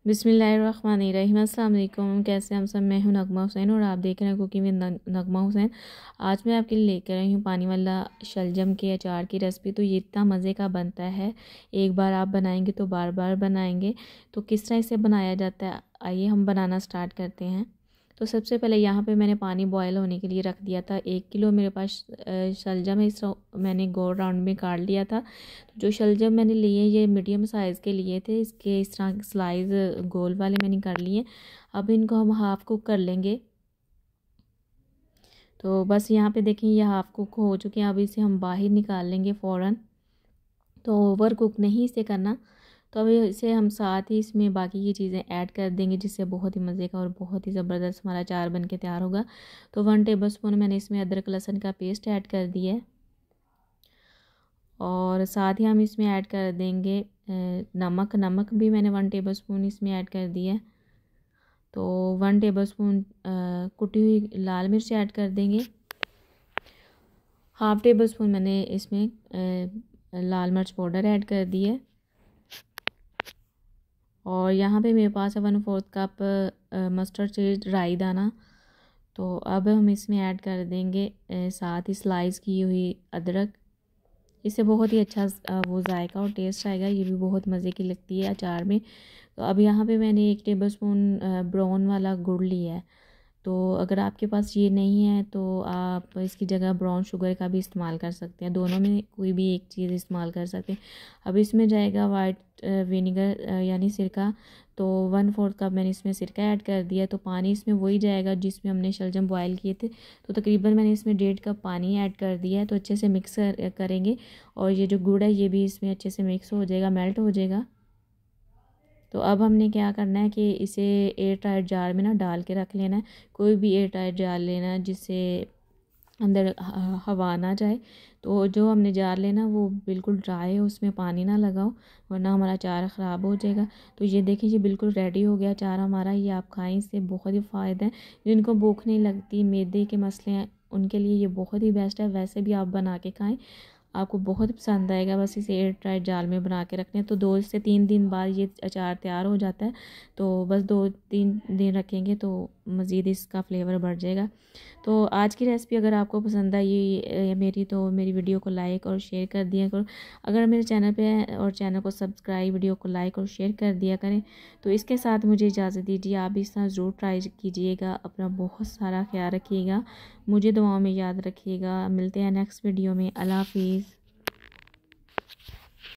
बिस्मिल्लाहिर्रहमानिर्रहीम। अस्सलाम वालेकुम। कैसे हम सब, मैं हूं नगमा हुसैन और आप देख रहे हैं कुकिंग विद नगमा हुसैन। आज मैं आपके लिए लेकर आई हूं पानी वाला शलजम के अचार की रेसिपी। तो ये इतना मज़े का बनता है, एक बार आप बनाएंगे तो बार बार बनाएंगे। तो किस तरह इसे बनाया जाता है, आइए हम बनाना स्टार्ट करते हैं। तो सबसे पहले यहाँ पे मैंने पानी बॉयल होने के लिए रख दिया था। 1 किलो मेरे पास शलजम है, इस मैंने गोल राउंड में काट लिया था। तो जो शलजम मैंने लिए ये मीडियम साइज़ के लिए थे, इसके इस तरह स्लाइस गोल वाले मैंने कर लिए। अब इनको हम हाफ़ कुक कर लेंगे। तो बस यहाँ पे देखें ये हाफ़ कुक हो चुके हैं। अब इसे हम बाहर निकाल लेंगे फ़ौरन। तो ओवर कुक नहीं इसे करना। तो अब इसे हम साथ ही इसमें बाकी की चीज़ें ऐड कर देंगे, जिससे बहुत ही मज़े का और बहुत ही ज़बरदस्त हमारा अचार बन के तैयार होगा। तो 1 टेबल स्पून मैंने इसमें अदरक लहसुन का पेस्ट ऐड कर दिया है और साथ ही हम इसमें ऐड कर देंगे नमक भी मैंने 1 टेबल स्पून इसमें ऐड कर दिया है। तो 1 टेबल स्पून कुटी हुई लाल मिर्च ऐड कर देंगे। हाफ़ टेबल स्पून मैंने इसमें लाल मिर्च पाउडर ऐड कर दी है। और यहाँ पे मेरे पास है 1/4 कप मस्टर्ड सीड राई दाना। तो अब हम इसमें ऐड कर देंगे साथ ही स्लाइस की हुई अदरक। इससे बहुत ही अच्छा वो जायका और टेस्ट आएगा, ये भी बहुत मज़े की लगती है अचार में। तो अब यहाँ पे मैंने 1 टेबल स्पून ब्राउन वाला गुड़ लिया है। तो अगर आपके पास ये नहीं है तो आप इसकी जगह ब्राउन शुगर का भी इस्तेमाल कर सकते हैं, दोनों में कोई भी एक चीज़ इस्तेमाल कर सकते हैं। अब इसमें जाएगा वाइट विनेगर यानी सिरका। तो 1/4 कप मैंने इसमें सिरका ऐड कर दिया। तो पानी इसमें वही जाएगा जिसमें हमने शलजम बॉयल किए थे। तो तकरीबन मैंने इसमें 1.5 कप पानी ऐड कर दिया है। तो अच्छे से मिक्स करेंगे और ये जो गुड़ है ये भी इसमें अच्छे से मिक्स हो जाएगा, मेल्ट हो जाएगा। तो अब हमने क्या करना है कि इसे एयर टाइट जार में ना डाल के रख लेना है। कोई भी एयर टाइट जार लेना है जिससे अंदर हवा ना जाए। तो जो हमने जार लेना वो बिल्कुल ड्राई हो, उसमें पानी ना लगाओ वरना हमारा अचार ख़राब हो जाएगा। तो ये देखिए ये बिल्कुल रेडी हो गया अचार हमारा। ये आप खाएं, इससे बहुत ही फ़ायदा है। जिनको भूख नहीं लगती, मैदे के मसले हैं, उनके लिए ये बहुत ही बेस्ट है। वैसे भी आप बना के खाएं, आपको बहुत पसंद आएगा। बस इसे एयर टाइट जाल में बना के रखने। तो 2 से 3 दिन बाद ये अचार तैयार हो जाता है। तो बस 2-3 दिन रखेंगे तो मज़ीद इसका फ्लेवर बढ़ जाएगा। तो आज की रेसिपी अगर आपको पसंद आई मेरी, तो मेरी वीडियो को लाइक और शेयर कर दिया करो। अगर मेरे चैनल पे है और चैनल को सब्सक्राइब, वीडियो को लाइक और शेयर कर दिया करें। तो इसके साथ मुझे इजाज़त दीजिए। आप भी इस तरह ज़रूर ट्राई कीजिएगा। अपना बहुत सारा ख्याल रखिएगा, मुझे दुआओं में याद रखिएगा। मिलते हैं नेक्स्ट वीडियो में। अल्लाह हाफिज़।